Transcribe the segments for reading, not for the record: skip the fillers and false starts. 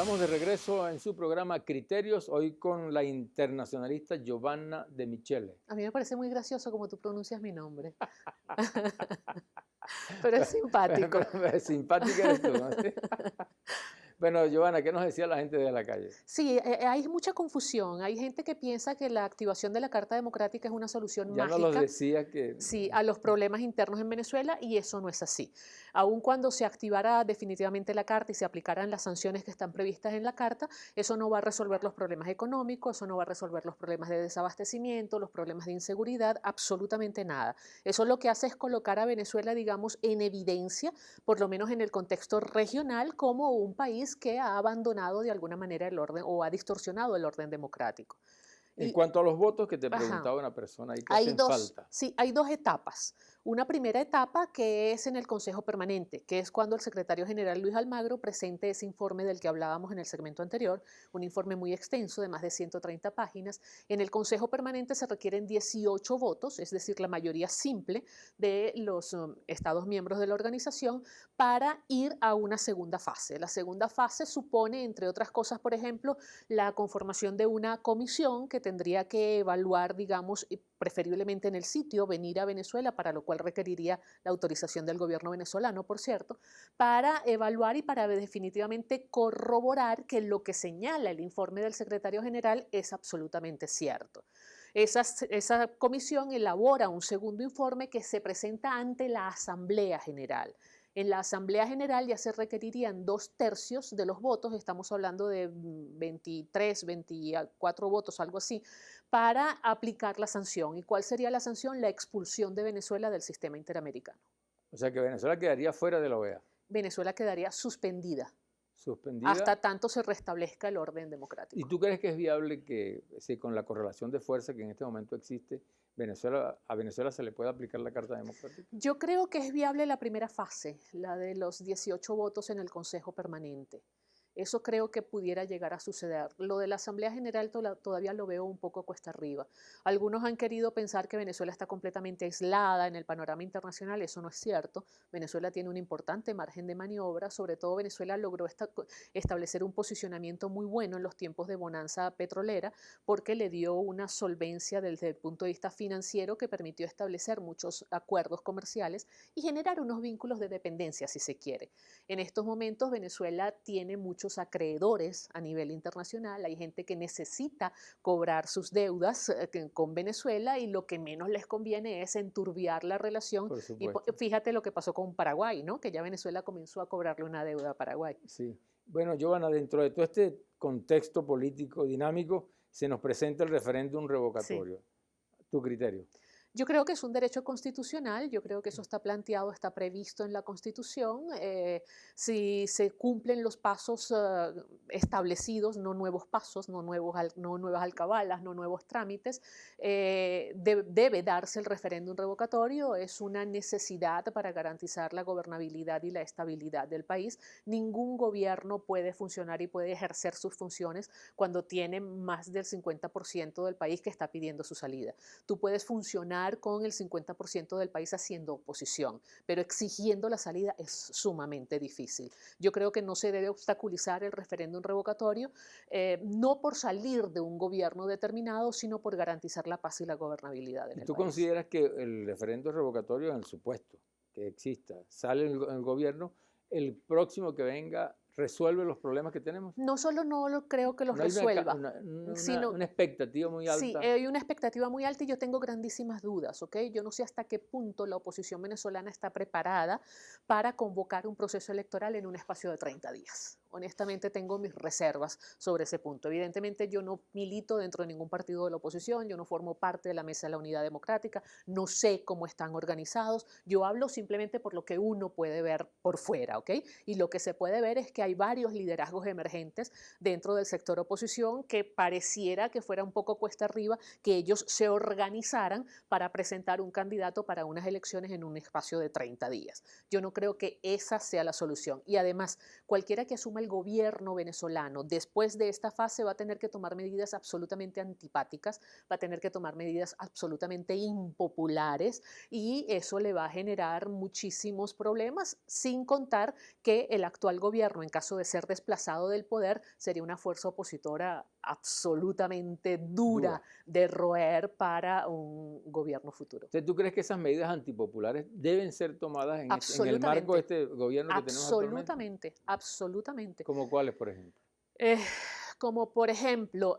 Estamos de regreso en su programa Criterios, hoy con la internacionalista Giovanna De Michele. A mí me parece muy gracioso como tú pronuncias mi nombre. Pero es simpático. Pero simpática eres tú, ¿no? Bueno, Giovanna, ¿qué nos decía la gente de la calle? Sí, hay mucha confusión. Hay gente que piensa que la activación de la Carta Democrática es una solución Ya nos los mágica. decía que... Sí, a los problemas internos en Venezuela, y eso no es así. Aun cuando se activara definitivamente la Carta y se aplicaran las sanciones que están previstas en la Carta, eso no va a resolver los problemas económicos, eso no va a resolver los problemas de desabastecimiento, los problemas de inseguridad, absolutamente nada. Eso lo que hace es colocar a Venezuela, digamos, en evidencia, por lo menos en el contexto regional, como un país que ha abandonado de alguna manera el orden o ha distorsionado el orden democrático. En Y, cuanto a los votos que te ajá. preguntaba una persona ahí que hacen falta. Sí, hay dos etapas. Una primera etapa que es en el Consejo Permanente, que es cuando el secretario general Luis Almagro presente ese informe del que hablábamos en el segmento anterior, un informe muy extenso de más de 130 páginas. En el Consejo Permanente se requieren 18 votos, es decir, la mayoría simple de los Estados miembros de la organización, para ir a una segunda fase. La segunda fase supone, entre otras cosas, por ejemplo, la conformación de una comisión que tendría que evaluar, digamos, preferiblemente en el sitio, venir a Venezuela, para lo cual requeriría la autorización del gobierno venezolano, por cierto, para evaluar y para definitivamente corroborar que lo que señala el informe del secretario general es absolutamente cierto. Esa comisión elabora un segundo informe que se presenta ante la Asamblea General. En la Asamblea General ya se requerirían 2/3 de los votos, estamos hablando de 23, 24 votos, algo así, para aplicar la sanción. ¿Y cuál sería la sanción? La expulsión de Venezuela del sistema interamericano. O sea que Venezuela quedaría fuera de la OEA. Venezuela quedaría suspendida Suspendida. hasta tanto se restablezca el orden democrático. ¿Y tú crees que es viable que, si con la correlación de fuerza que en este momento existe, a Venezuela se le pueda aplicar la Carta Democrática? Yo creo que es viable la primera fase, la de los 18 votos en el Consejo Permanente. Eso creo que pudiera llegar a suceder. Lo de la Asamblea General todavía lo veo un poco cuesta arriba. Algunos han querido pensar que Venezuela está completamente aislada en el panorama internacional. Eso no es cierto. Venezuela tiene un importante margen de maniobra. Sobre todo Venezuela logró establecer un posicionamiento muy bueno en los tiempos de bonanza petrolera, porque le dio una solvencia desde el punto de vista financiero que permitió establecer muchos acuerdos comerciales y generar unos vínculos de dependencia, si se quiere. En estos momentos Venezuela tiene muchos acreedores a nivel internacional, hay gente que necesita cobrar sus deudas con Venezuela, y lo que menos les conviene es enturbiar la relación. Por Y supuesto. fíjate lo que pasó con Paraguay, ¿no? Que ya Venezuela comenzó a cobrarle una deuda a Paraguay. Sí. Bueno, Giovanna, dentro de todo este contexto político dinámico, se nos presenta el referéndum revocatorio. Sí. ¿Tu criterio? Yo creo que es un derecho constitucional, yo creo que eso está planteado, está previsto en la Constitución. Si se cumplen los pasos establecidos, no nuevos pasos, no nuevas alcabalas, no nuevos trámites, debe darse el referéndum revocatorio. Es una necesidad para garantizar la gobernabilidad y la estabilidad del país. Ningún gobierno puede funcionar y puede ejercer sus funciones cuando tiene más del 50% del país que está pidiendo su salida. Tú puedes funcionar con el 50% del país haciendo oposición, pero exigiendo la salida es sumamente difícil. Yo creo que no se debe obstaculizar el referéndum revocatorio, no por salir de un gobierno determinado, sino por garantizar la paz y la gobernabilidad en ¿Y el tú país. consideras que el referéndum revocatorio, en el supuesto que exista, sale el gobierno, el próximo que venga resuelve los problemas que tenemos? No solo no lo creo que los No hay resuelva, sino una expectativa muy sí, alta. hay una expectativa muy alta y yo tengo grandísimas dudas, ¿ok? Yo no sé hasta qué punto la oposición venezolana está preparada para convocar un proceso electoral en un espacio de 30 días. Honestamente tengo mis reservas sobre ese punto. Evidentemente yo no milito dentro de ningún partido de la oposición, yo no formo parte de la Mesa de la Unidad Democrática, no sé cómo están organizados, yo hablo simplemente por lo que uno puede ver por fuera, ¿ok? Y lo que se puede ver es que hay varios liderazgos emergentes dentro del sector oposición que pareciera que fuera un poco cuesta arriba que ellos se organizaran para presentar un candidato para unas elecciones en un espacio de 30 días. Yo no creo que esa sea la solución. Y además, cualquiera que asuma al gobierno venezolano después de esta fase va a tener que tomar medidas absolutamente antipáticas, va a tener que tomar medidas absolutamente impopulares y eso le va a generar muchísimos problemas, sin contar que el actual gobierno, en caso de ser desplazado del poder, sería una fuerza opositora absolutamente dura Dura. de roer para un gobierno futuro. Entonces, ¿tú crees que esas medidas antipopulares deben ser tomadas en el marco de Absolutamente, este gobierno que tenemos actualmente? absolutamente, absolutamente. ¿Como cuáles, por ejemplo? Eh, Como por ejemplo,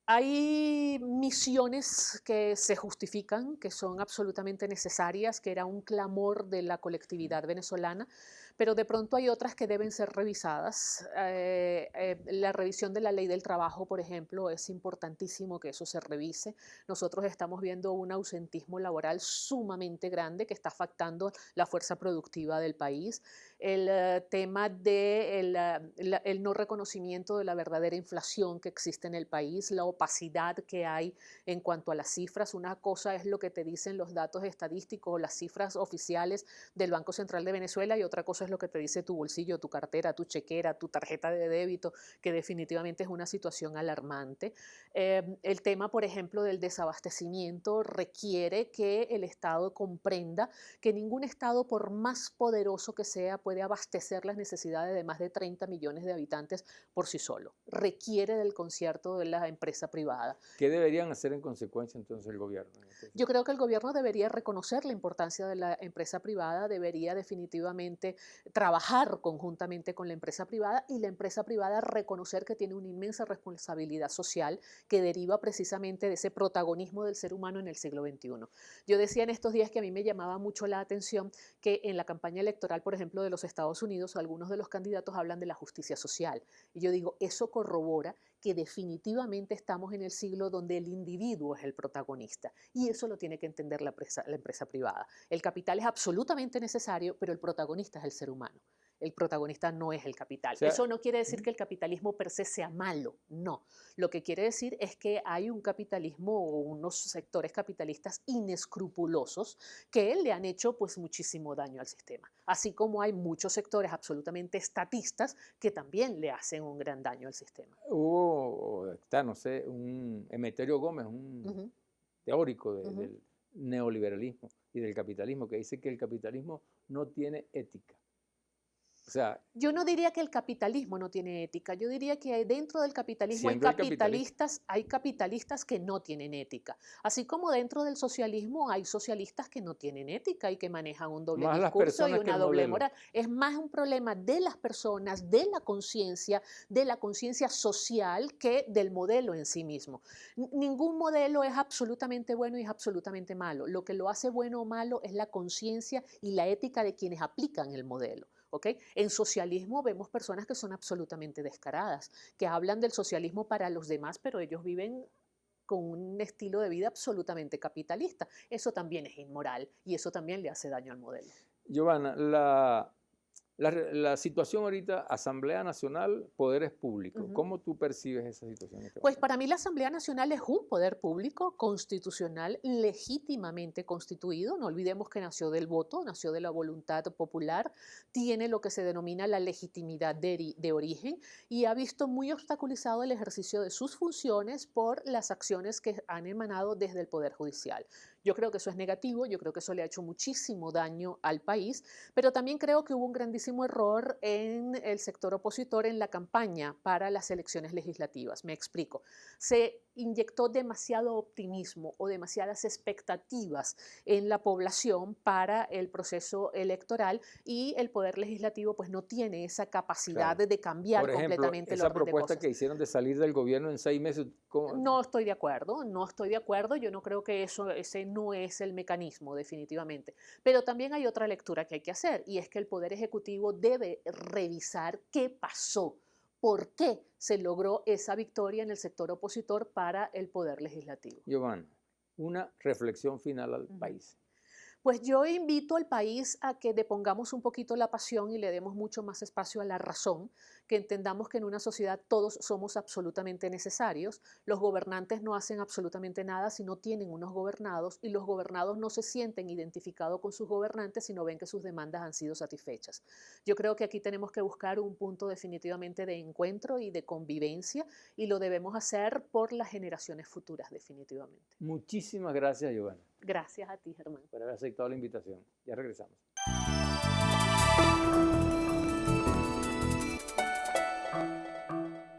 hay misiones que se justifican, que son absolutamente necesarias, que era un clamor de la colectividad venezolana, pero de pronto hay otras que deben ser revisadas. La revisión de la ley del trabajo, por ejemplo, es importantísimo que eso se revise. Nosotros estamos viendo un ausentismo laboral sumamente grande que está afectando la fuerza productiva del país. El tema del el no reconocimiento de la verdadera inflación que existe en el país, la opacidad que hay en cuanto a las cifras. Una cosa es lo que te dicen los datos estadísticos, las cifras oficiales del Banco Central de Venezuela y otra cosa es lo que te dice tu bolsillo, tu cartera, tu chequera, tu tarjeta de débito, que definitivamente es una situación alarmante. El tema, por ejemplo, del desabastecimiento requiere que el Estado comprenda que ningún Estado, por más poderoso que sea, puede abastecer las necesidades de más de 30 millones de habitantes por sí solo. Requiere del concierto de la empresa privada. ¿Qué deberían hacer en consecuencia entonces el gobierno? Yo creo que el gobierno debería reconocer la importancia de la empresa privada, debería definitivamente trabajar conjuntamente con la empresa privada y la empresa privada reconocer que tiene una inmensa responsabilidad social que deriva precisamente de ese protagonismo del ser humano en el siglo XXI. Yo decía en estos días que a mí me llamaba mucho la atención que en la campaña electoral, por ejemplo, de los Estados Unidos, algunos de los candidatos hablan de la justicia social. Y yo digo, eso corrobora que definitivamente estamos en el siglo donde el individuo es el protagonista. Y eso lo tiene que entender la empresa privada. El capital es absolutamente necesario, pero el protagonista es el ser humano. El protagonista no es el capital. O sea, Eso no quiere decir que el capitalismo per se sea malo, no. Lo que quiere decir es que hay un capitalismo o unos sectores capitalistas inescrupulosos que le han hecho pues muchísimo daño al sistema. Así como hay muchos sectores absolutamente estatistas que también le hacen un gran daño al sistema. está, no sé, un Emeterio Gómez, un teórico del neoliberalismo y del capitalismo, que dice que el capitalismo no tiene ética. O sea, yo no diría que el capitalismo no tiene ética, yo diría que dentro del capitalismo siendo el capitalista, hay capitalistas que no tienen ética, así como dentro del socialismo hay socialistas que no tienen ética y que manejan un doble más las discurso y personas que una el doble modelo. moral. Es más un problema de las personas, de la conciencia social que del modelo en sí mismo. Ningún modelo es absolutamente bueno y es absolutamente malo. Lo que lo hace bueno o malo es la conciencia y la ética de quienes aplican el modelo. ¿Okay? En socialismo vemos personas que son absolutamente descaradas, que hablan del socialismo para los demás, pero ellos viven con un estilo de vida absolutamente capitalista. Eso también es inmoral y eso también le hace daño al modelo. Giovanna, la situación ahorita, Asamblea Nacional, poderes públicos, ¿cómo tú percibes esa situación en este Pues momento? para mí la Asamblea Nacional es un poder público constitucional legítimamente constituido. No olvidemos que nació del voto, nació de la voluntad popular, tiene lo que se denomina la legitimidad de origen y ha visto muy obstaculizado el ejercicio de sus funciones por las acciones que han emanado desde el Poder Judicial. Yo creo que eso es negativo, yo creo que eso le ha hecho muchísimo daño al país, pero también creo que hubo un grandísimo error en el sector opositor en la campaña para las elecciones legislativas. Me explico. Se inyectó demasiado optimismo o demasiadas expectativas en la población para el proceso electoral y el Poder Legislativo pues no tiene esa capacidad Claro. de cambiar Por ejemplo, completamente el esa orden de propuesta que cosas. hicieron de salir del gobierno en 6 meses, ¿cómo? No estoy de acuerdo, no estoy de acuerdo. Yo no creo que ese no es el mecanismo, definitivamente. Pero también hay otra lectura que hay que hacer y es que el Poder Ejecutivo debe revisar qué pasó, por qué se logró esa victoria en el sector opositor para el Poder Legislativo. Giovanna, una reflexión final al país. Pues yo invito al país a que depongamos un poquito la pasión y le demos mucho más espacio a la razón, que entendamos que en una sociedad todos somos absolutamente necesarios. Los gobernantes no hacen absolutamente nada si no tienen unos gobernados, y los gobernados no se sienten identificados con sus gobernantes si no ven que sus demandas han sido satisfechas. Yo creo que aquí tenemos que buscar un punto definitivamente de encuentro y de convivencia, y lo debemos hacer por las generaciones futuras definitivamente. Muchísimas gracias, Giovanna, Gracias a ti, Germán. por haber aceptado la invitación. Ya regresamos.